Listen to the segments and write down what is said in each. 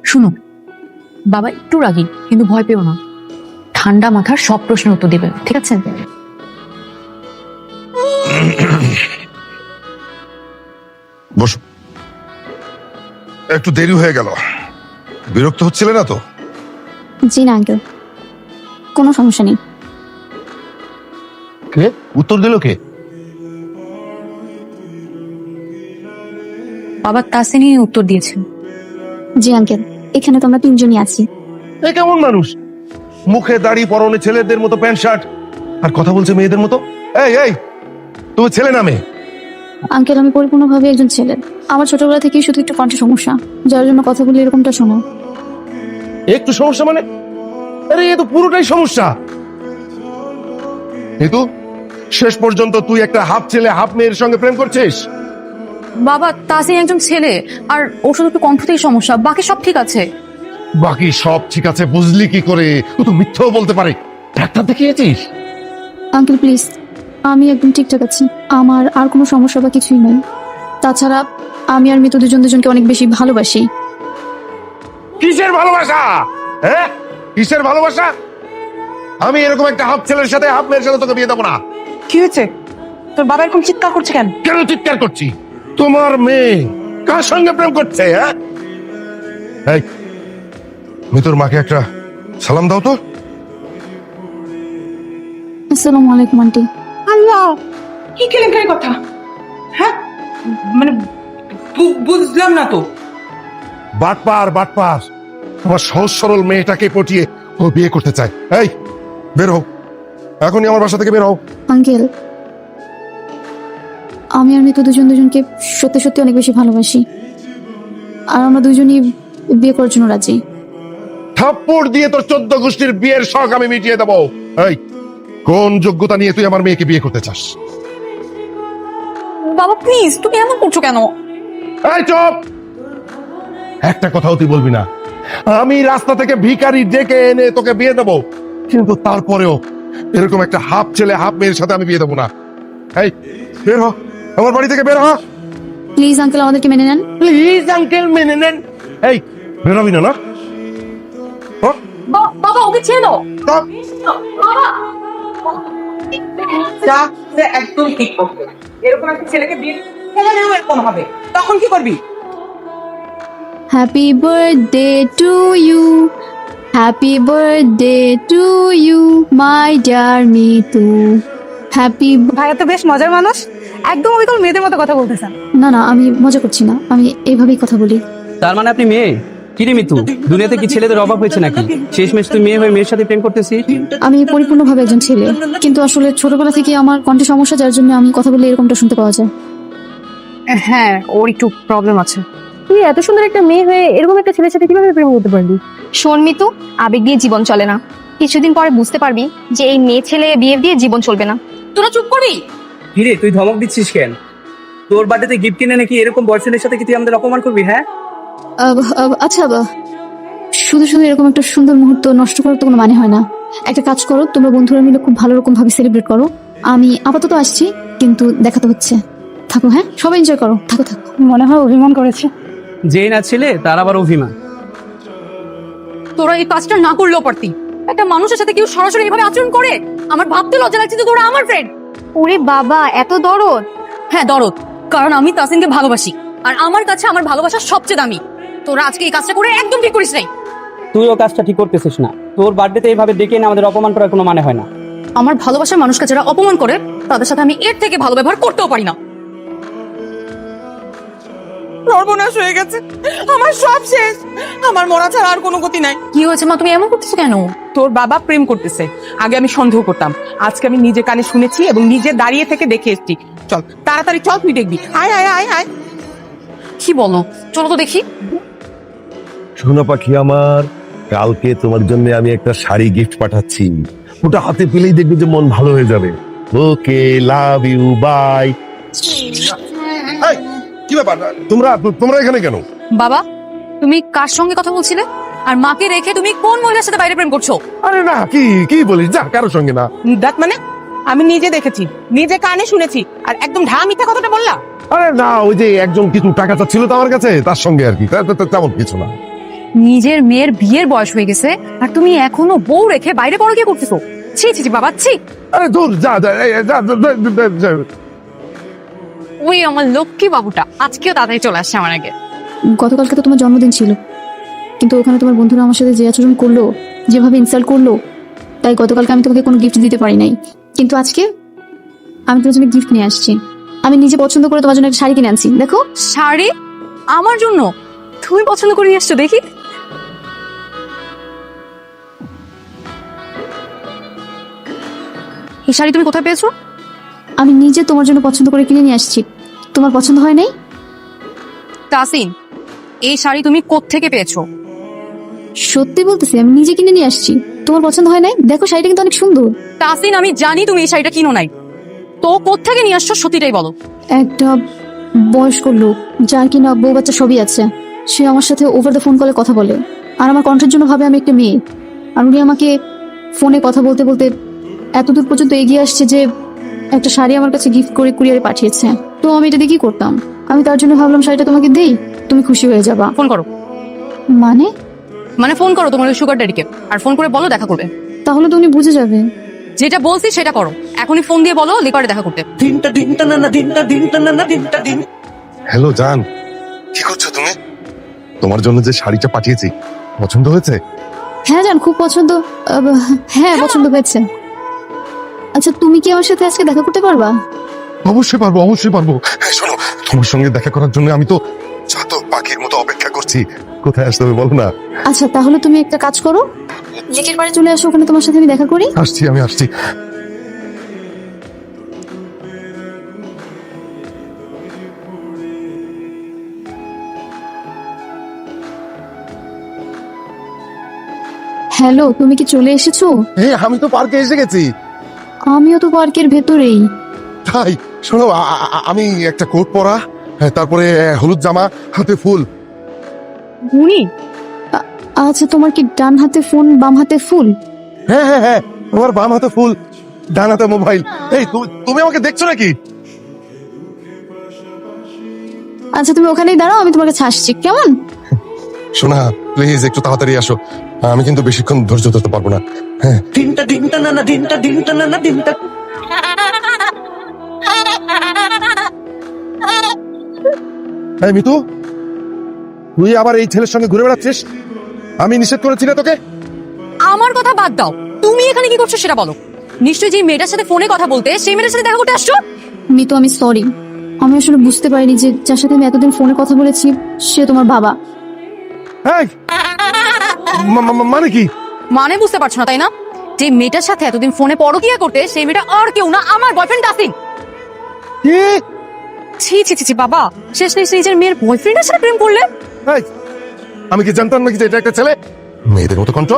শুনো, বাবা একটু রাগী, কিন্তু ভয় পেও না। ঠান্ডা মাথার সব প্রশ্নের উত্তর দিবেন, ঠিক আছে? বসো। একটু দেরি হয়ে গেল, বিরক্ত হচ্ছিলে না তো? জি না আঙ্কেল, কোনো সমস্যা নেই। কে উত্তর দিল কে? বাবা তাসিনই উত্তর দিয়েছেন। জি আঙ্কেল, এখানে তো আমরা তিনজনই আছি। এ কেমন মানুষ? মুখে দাড়ি, পরনে ছেলেদের মতো প্যান্ট শার্ট, আর কথা বলছে মেয়েদের মতো। এই এই, তুমি ছেলে না মেয়ে? আঙ্কেল, আমি পরিপূর্ণভাবে একজন ছেলে। আমার ছোটবেলা থেকেই শুধু একটু কণ্ঠে সমস্যা, যার জন্য কথা বলি এরকমটা শোনো। একটু সমস্যা মানে? আরে এ তো পুরোটাই সমস্যা। কিন্তু শেষ পর্যন্ত তুই একটা হাফ ছেলে হাফ মেয়ের সঙ্গে প্রেম করছিস? বাবা তাসিন একজন ছেলে, আর ওর শুধু একটু কণ্ঠ থেকে সমস্যা, বাকি সব ঠিক আছে। বাকি সব ঠিক আছে বুঝলি কি করে? ও তো মিথ্যাও বলতে পারে। ডাক্তার দেখিয়েছিস? আঙ্কেল প্লিজ, আমি একদম ঠিকঠাক আছি, আমার আর কোনো সমস্যা বা কিছুই নেই। তাছাড়া আমি আর মৃত দুজন দুজনকে অনেক বেশি ভালোবাসি। কিসের ভালোবাসা? হ্যাঁ, কিসের ভালোবাসা? আমি এরকম একটা হাফ ছেলের সাথে হাফ মেয়ের সাথে তোকে বিয়ে দেবো না। কি হয়েছে? তোর বাবা এরকম চিৎকার করছে কেন? কেন চিৎকার করছি? তোমার মেয়ে কার সঙ্গে প্রেম করছে? হ্যাঁ, এই মৃত্যুর মাকে একটা সালাম দাও তো। আসসালামু আলাইকুম আন্টি। আল্লাহ, কি কেলেঙ্কারি কথা! হ্যাঁ, মানে বুঝলাম না তো। বাটপার বাটপার, আমার সহজ সরল মেয়েটাকে পটিয়ে ও বিয়ে করতে চায়। এই বের হও, এখনই আমার বাসা থেকে বের হও। আঙ্কেল, আমি আর মৃত দুজন দুজনকে সত্যি সত্যি অনেক বেশি ভালোবাসি, আর আমরা দুজনই বিয়ে করার জন্য রাজি। থাপ্পড় দিয়ে তোর 14 গোষ্ঠীর বিয়ের শখ আমি মিটিয়ে দেবো। এই কোন যোগ্যতা নিয়ে তুই আমার মেয়েকে বিয়ে করতে চাস? বাবা প্লিজ, তুমি এমন করছো কেন? এই চুপ! একটা কথাও তুই বলবি না। আমি রাস্তা থেকে ভিখারি ডেকে এনে তোকে বিয়ে দেবো, কিন্তু তারপরেও এরকম একটা হাফ ছেলে হাফ মেয়ের সাথে আমি বিয়ে দেবো না। এই বের হ, আমার বাড়ি থেকে বের হ। প্লিজ আঙ্কেল, আমাদেরকে মেনে নেন। প্লিজ আঙ্কেল মেনে নেন। এই বেরোবি না? না হ? বাবা ওকে ছেড়ে দাও। stop! যা, সে একদম ঠিক করবে। এরকম একটা ছেলেকে বিয়ে কেন এরকম হবে? তখন কি করবি? Happy birthday to you, happy birthday to you my dear Mitu, happy. ভাইয়া তো বেশ মজার মানুষ, একদম ওইগুলো মেয়েদের মতো কথা বলতেছেন। না না, আমি মজা করছি না, আমি এইভাবেই কথা বলি। তার মানে আপনি মেয়ে? কিরে মিতু, দুনিয়াতে কি ছেলেদের অভাব হয়েছে নাকি? শেষমেশ তুই মেয়ে হয়ে মেয়ের সাথে প্রেম করতেছিস? আমি পরিপূর্ণভাবে একজন ছেলে, কিন্তু আসলে ছোটবেলা থেকে আমার কণ্ঠে সমস্যা, যার জন্য আমি কথা বললে এরকমটা শুনতে পাওয়া যায়। হ্যাঁ, ওর একটু প্রবলেম আছে। তুই এত সুন্দর একটা মেয়ে হয়ে এরকম একটা ছেলের সাথে কিভাবে প্রেম করতে পারবি? শোন মিতু, আবেগ দিয়ে জীবন চলে না। কিছুদিন পরে বুঝতে পারবি যে এই মেয়ে ছেলে বিয়ে দিয়ে জীবন চলবে না। তোরা চুপ করবি? কিরে তুই ধমক দিচ্ছিস কেন? তোর বার্থডেতে গিফট কিনে নাকি এরকম বয়ফ্রেন্ডের সাথে কি তুই আমাদের অপমান করবি? হ্যাঁ, আচ্ছা, শুধু শুধু এরকম একটা সুন্দর মুহূর্ত নষ্ট করার তো কোনো মানে হয় না। একটা কাজ করো, তোমরা বন্ধুরা মিলে খুব ভালো রকম ভাবে সেলিব্রেট করো। আমি আপাতত আসছি, কিন্তু দেখা তো হচ্ছে। থাকো, হ্যাঁ সবাই এনজয় করো, থাকো। মনে হয় অভিমান করেছে। যেই না ছেলে তার আবার অভিমান। তোরা এই কাজটা না করলেও পারতি। একটা মানুষের সাথে কেউ সরাসরি এভাবে আচরণ করে, আমার ভাবতে লজ্জা লাগছে যে তোরা আমার ফ্রেন্ড। ওরে বাবা, এত দরদ! হ্যাঁ দরদ, কারণ আমি তাসিনকে ভালোবাসি, আর আমার কাছে আমার ভালোবাসা সবচেয়ে দামি। তোরা আজকে এই কাজটা করে একদম ঠিক করিস নাই। তুইও কাজটা ঠিক করতেছিস না। তোর বার্থডেতে এইভাবে ডেকে এনে আমাদের অপমান করার কোনো মানে হয় না। আমার ভালোবাসার মানুষকে যারা অপমান করে, তাদের সাথে আমি এর থেকে ভালো ব্যবহার করতেও পারি না। সর্বনাশ হয়ে গেছে, আমার সব শেষ। আমার মরা ছাড়া আর কোনো গতি নাই। কি হয়েছে মা, তুমি এমন করতেছো কেন? তোর বাবা প্রেম করতেছে। আগে আমি সন্দেহ করতাম, আজকে আমি নিজে কানে শুনেছি এবং নিজে দাঁড়িয়ে থেকে দেখে এসেছি। চল তাড়াতাড়ি চল, তুই দেখবি। আয় আয় আয় আয়। কি বলো? চলো তো দেখি। সোনা পাখি আমার, কালকে তোমার জন্য আমি একটা শাড়ি গিফট পাঠাচ্ছি। ওটা হাতে পেলেই দেখবি যে মন ভালো হয়ে যাবে। ওকে, লাভ ইউ, বাই। এই, কি ব্যাপার? তোমরা এখানে কেন? বাবা, তুমি কার সঙ্গে কথা বলছিলে? আর মাকে রেখে তুমি কোন মহিলার সাথে বাইরে প্রেম করছো? আরে না, কি বলিস? যা, কারোর সঙ্গে না। দেখ মানে, আমি নিজে দেখেছি, নিজে কানে শুনেছি, আর একদম ঢা মিথ্যা কথাটা বললা? আরে না, ওই যে একজন কিছু টাকা চাচ্ছিল তো আমার কাছে, তার সঙ্গে আর কি, তেমন কিছু না। নিজের মেয়ের বিয়ের বয়স হয়ে গেছে আর তুমি এখনো বউ রেখে বাইরে পড়ো কি করতেছো? ছি ছি ছি বাবা, ছি। আরে দূর যা যা এই, যা, যা, যা, যা, যা। ওই আমার লক্ষ্মী বাবুটা আজকেও তাড়াতাড়ি চলে আসছে আমার আগে। গতকালকে তো তোমার জন্মদিন ছিল, কিন্তু ওখানে তোমার বন্ধুরা আমার সাথে যে আচরণ করলো, যেভাবে ইনসাল্ট করলো, তাই গতকালকে আমি তোমাকে কোনো গিফট দিতে পারি নাই। কিন্তু আজকে আমি তোমার জন্য গিফট নিয়ে আসছি। আমি নিজে পছন্দ করে তোমার জন্য একটা শাড়ি কিনে আনছি, দেখো। শাড়ি? আমার জন্য? তুমি পছন্দ করে নিয়ে আসছো, দেখি। এই শাড়ি তুমি কোথায় পেয়েছো? আমি নিজে তোমার জন্য পছন্দ করে কিনে নিয়ে আসছি। তোমার পছন্দ হয় নাই? তাসিন, এই শাড়ি তুমি কোত্থেকে পেয়েছো? সত্যি বলতেছি, আমি নিজে কিনে নিয়ে আসছি। তোমার পছন্দ হয় নাই? দেখো শাড়িটা কিন্তু অনেক সুন্দর। তাসিন, আমি জানি তুমি এই শাড়িটা কিনো নাই, তো কোত্থেকে নিয়ে আসছো সত্যিটাই বলো। একটা বয়স্ক লোক, যার কিনা বউ বাচ্চা সবই আছে, সে আমার সাথে ওভার দ্য ফোন কলে কথা বলে, আর আমার কণ্ঠের জন্য ভাবে আমি একটা মেয়ে। আর উনি আমাকে ফোনে কথা বলতে বলতে এতদূর পর্যন্ত এগিয়ে আসছে যে একটা শাড়ি আমার কাছে গিফট করে কুরিয়ারে পাঠিয়েছে। তো আমি এটা দিয়ে কি করতাম? আমি তার জন্য ভাবলাম শাড়িটা তোমাকে দেই, তুমি খুশি হয়ে যাবা। ফোন করো। মানে? মানে ফোন করো তোমার ওই সুগার ড্যাডিকে, আর ফোন করে বলো দেখা করবে। তাহলে তো উনি বুঝে যাবে। যেটা বলছি সেটা করো, এখনই ফোন দিয়ে বলো লিপারে দেখা করতে। হ্যালো জান, কি করছো তুমি? তোমার জন্য যে শাড়িটা পাঠিয়েছি পছন্দ হয়েছে? হ্যাঁ জান, খুব পছন্দ। হ্যাঁ, পছন্দ হয়েছে। আচ্ছা, তুমি কি আমার সাথে আজকে দেখা করতে পারবা? অবশ্যই পারবো, অবশ্যই পারবো। হ্যাঁ, শোনো, তোমার সঙ্গে দেখা করার জন্য আমি তো চাতক পাখির মতো অপেক্ষা করছি। কোথায় আসতে হবে বলো না? আচ্ছা, তাহলে তুমি একটা কাজ করো, লেকের বাড়ি চলে আসো, ওখানে তোমার সাথে আমি দেখা করি। আসছি, আমি আসছি। হ্যালো, তুমি কি চলে এসেছো? আমি তো পার্কে এসে গেছি। আমিও তো পার্কের ভেতরেই। তাই শোনো, আমি একটা কোট পরা, হ্যাঁ, তারপরে হলুদ জামা, হাতে ফুল। উনি? আচ্ছা, তোমার কি ডান হাতে ফোন বাম হাতে ফুল? হ্যাঁ হ্যাঁ হ্যাঁ, তোমার বাম হাতে ফুল, ডান হাতে মোবাইল। এই তুমি আমাকে দেখছো নাকি? আচ্ছা, তুমি ওখানেই দাঁড়াও, আমি তোমার কাছে আসছি, কেমন? শোনা, প্লিজ একটু তাড়াতাড়ি আসো, আমি কিন্তু বেশিক্ষণ ধৈর্য ধরতে পারবো না। হ্যাঁ, এই মিতু, তুই আবার এই ছেলের সঙ্গে ঘুরে বেড়াচ্ছিস? আমি নিষেধ করেছি না তোকে? আমার কথা বাদ দাও, তুমি এখানে কি করছো সেটা বলো। নিশ্চয়ই যে মেয়েটার সাথে ফোনে কথা বলতে, সেই মেয়েটার সাথে দেখা করতে আসছো। মিতু, আমি সরি, আমি আসলে বুঝতে পারিনি যে যার সাথে আমি এতদিন ফোনে কথা বলেছি সে তোমার বাবা। এই, মানে কি? মানে বুঝতে পারছো না তাই না? যে মেয়েটার সাথে এতদিন ফোনে পরকীয়া করতে, সেই মেয়েটা আর কেউ না, আমার বয়ফ্রেন্ড তাসিন। কি? ছি ছি ছি ছি বাবা, শেষ নিজের মেয়ের বয়ফ্রেন্ডের সাথে প্রেম করলে? এই, আমি কি জানতাম নাকি যে এটা একটা ছেলে? মেয়েদের মতো কণ্ঠ।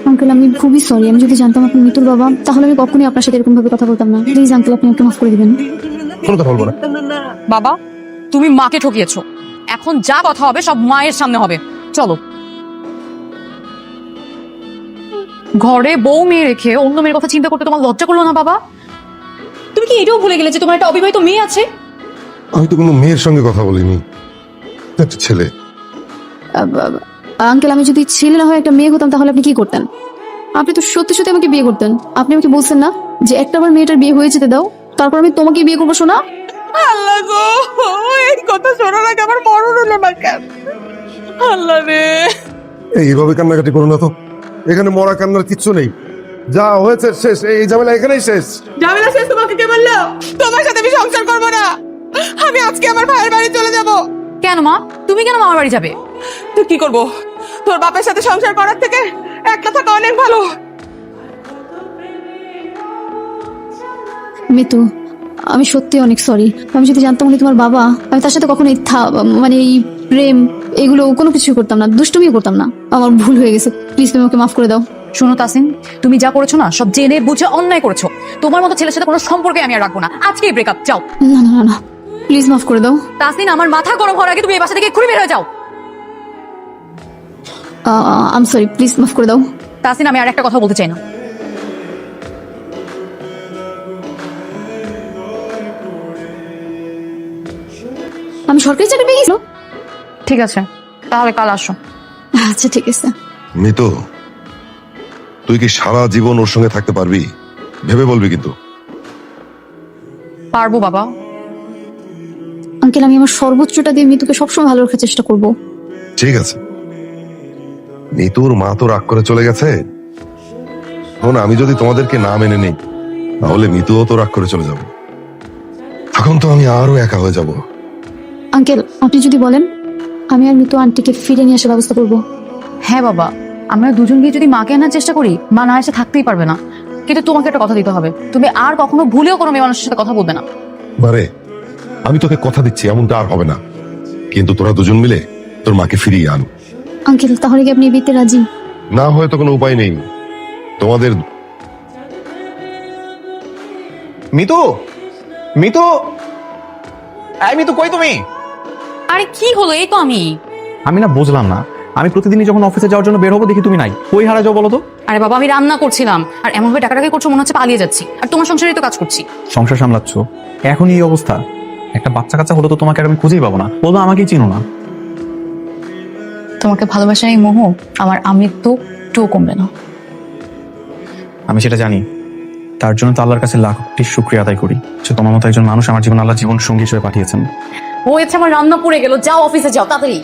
আঙ্কেল, আমি খুবই সরি, আমি যদি জানতাম আপনি মিতুর বাবা, তাহলে আমি কখনোই আপনার সাথে এরকম ভাবে কথা বলতাম না। প্লিজ আঙ্কেল, আপনি আমাকে মাফ করে দিবেন। কোনো কথা বলবো না। বাবা, তুমি মাকে ঠকিয়েছো, এখন যা কথা হবে সব মায়ের সামনে হবে। চলো। ঘরে বউ মেয়ে রেখে অন্য মেয়ের কথা চিন্তা করতে তোমার লজ্জা করলো না বাবা? তুমি কি এটাও ভুলে গেলে যে তোমার একটা অবিবাহিত মেয়ে আছে? আমি তো কোনো মেয়ের সঙ্গে কথা বলিনি, একটা ছেলে। আঙ্কেল, আমি যদি ছেলে না হয় একটা মেয়ে হতাম তাহলে আপনি কি করতেন? আপনি তো সত্যি সত্যি আমাকে বিয়ে করতেন। আপনি আমাকে বলছেন না যে একটা বার মেয়েটার বিয়ে হয়ে যেতে দাও, তারপর আমি তোমাকে বিয়ে করবো। শোনা, আল্লাহ গো, এই কথা শোনার আগে আমার মরণ হলো না কেন? আল্লাহ রে। এইভাবে কান্নাকাটি করো না তো, এখানে মরা কান্নার কিচ্ছু নেই। যা হয়েছে শেষ, এই ঝামেলা এখানেই শেষ। ঝামেলা শেষ? তোমাকে কে বললো? তোমার সাথে আমি সংসার করবো না। আমি আজকে আমার ভাইয়ের বাড়ি চলে যাব। কেন মা, তুমি কেন মামার বাড়ি যাবে? তুই কি করবো? তোর বাপের সাথে সংসার করার থেকে একলা থাকা অনেক ভালো। মিতু, আমি সত্যি অনেক সরি। আমি যদি জানতাম উনি তোমার বাবা, আমি তার সাথে কখনো মানে এই প্রেম এগুলো কোনো কিছু করতাম না, দুষ্টুমিও করতাম না। আমার ভুল হয়ে গেছে, প্লিজ তুমি ওকে মাফ করে দাও। শোনো তাসিন, তুমি যা করেছো না সব জেনে বুঝে অন্যায় করেছো। তোমার মতো ছেলের সাথে কোনো সম্পর্কে আমি আর রাখবো না, আজকেই ব্রেকআপ। যাও। না না না, প্লিজ মাফ করে দাও। তাসিন, আমার মাথা গরম হওয়ার আগে তুমি এই বাসা থেকে এক্ষুনি বের হয়ে যাও। আই এম সরি, প্লিজ মাফ করে দাও। তাসিন, আমি আর একটা কথা বলতে চাই না। আমি সরকারি চাকরি পেয়ে গেছি। ঠিক আছে, তাহলে কাল আসো। আচ্ছা ঠিক আছে। মিতু, তুই কি সারা জীবন ওর সঙ্গে থাকতে পারবি? ভেবে বলবি কিন্তু। পারবো বাবা। আঙ্কেল, আমি আমার সর্বোচ্চটা দিয়ে মিতুকে সবসময় ভালো রাখার চেষ্টা করব। ঠিক আছে, মিতুর মা তো রাগ করে চলে গেছে। এখন আমি যদি তোমাদেরকে না মেনে নিই, তাহলে মিতুও তো রাগ করে চলে যাবে। তখন তো আমি আরো একা হয়ে যাব। আঙ্কেল, আপনি যদি বলেন, আমি আর মিতু আন্টিকে ফিরে নিয়ে আসার ব্যবস্থা করব। হ্যাঁ বাবা, আমরা দুজন গিয়ে যদি মাকে আনার চেষ্টা করি, মা না এসে থাকতেই পারবে না। কিন্তু তোমাকে একটা কথা দিতে হবে, তুমি আর কখনো ভুলেও কোনো মেয়ে মানুষের সাথে কথা বলবে না। বারে, আমি তোকে কথা দিচ্ছি এমনটা আর হবে না। কিন্তু তোরা দুজন মিলে তোর মাকে ফিরিয়ে আন। আঙ্কেল, তাহলে কি আপনি এই বিয়েতে রাজি? না হয় তো কোনো উপায় নেই। তোমাদের মিতু, মিতু, এই মিতু, কই তুমি? আরে কি হলো? এই তো আমি না বুঝলাম না, আমি প্রতিদিনই যখন অফিসে যাওয়ার জন্য বের হবো দেখি তুমি নাই। কই হারা যাও বলো তো? আরে বাবা, আমি রান্না করছিলাম, আর এমন ভাবে টাকাটাকি করছো মনে হচ্ছে পালিয়ে যাচ্ছি। আর তোমার সংসারেই তো কাজ করছি। সংসার সামলাচ্ছ, এখন এই অবস্থা। একটা বাচ্চা কাচ্চা হলো তো তোমাকে আর আমি খুঁজেই পাবো না, বলবো আমাকেই চিনো না। তোমাকে ভালোবাসার এই মোহ আমার আমৃত্যু একটুও কমবে না। আমি সেটা জানি, তার জন্য তো আল্লাহর কাছে লাখ কোটি শুকরিয়া আদায় করি যে তোমার মতো একজন মানুষ আমার জীবন আল্লাহ জীবন সঙ্গী হিসেবে পাঠিয়েছেন। ও হচ্ছে আমার রান্না পড়ে গেল, যাও অফিসে যাও তাড়াতাড়ি।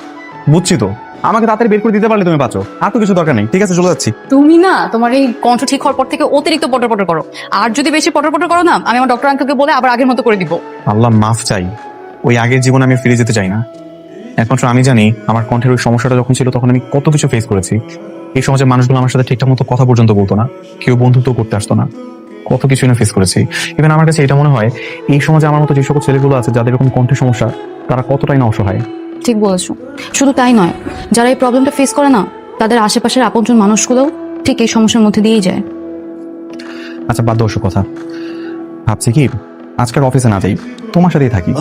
বুঝছি তো, আমাকে তাড়াতাড়ি বের করে দিতে পারলে তুমি বাঁচো, আর তো কিছু দরকার নেই। ঠিক আছে, চলে যাচ্ছি। তুমি না তোমার এই কণ্ঠ ঠিক হওয়ার পর থেকে অতিরিক্ত পটর পটর করো, আর যদি বেশি পটর পটর করো না, আমি আমার ডক্টর আঙ্কেলকে বলে আবার আগের মতো করে দিব। আল্লাহ মাফ চাই, ওই আগের জীবনে আমি ফিরে যেতে চাই না। একমাত্র আমি জানি আমার কণ্ঠের ওই সমস্যাটা যখন ছিল তখন আমি কত কিছু ফেস করেছি। এই সমাজের মানুষগুলো আমার সাথে ঠিকঠাক মতো কথা পর্যন্ত বলতো না, কেউ বন্ধুত্ব করতে আসতো না, কত কিছু না ফেস করেছি। ইভেন আমার কাছে এটা মনে হয় এই সমাজে আমার মতো যে সকল ছেলেগুলো আছে যাদের এরকম কণ্ঠের সমস্যা, তারা কতটাই না অসহায়। ঠিক বলেছো। শুধু তাই নয়, যারা এই প্রবলেমটা ফেস করে না, তাদের আশেপাশের আপনজন মানুষগুলোও ঠিক এই সমস্যার মধ্যে দিয়েই যায়। আচ্ছা, বাদ দাও ওসব কথা। ভাবছি কি আজকের অফিসে না যাই, তোমার সাথেই থাকি।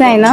তাই না?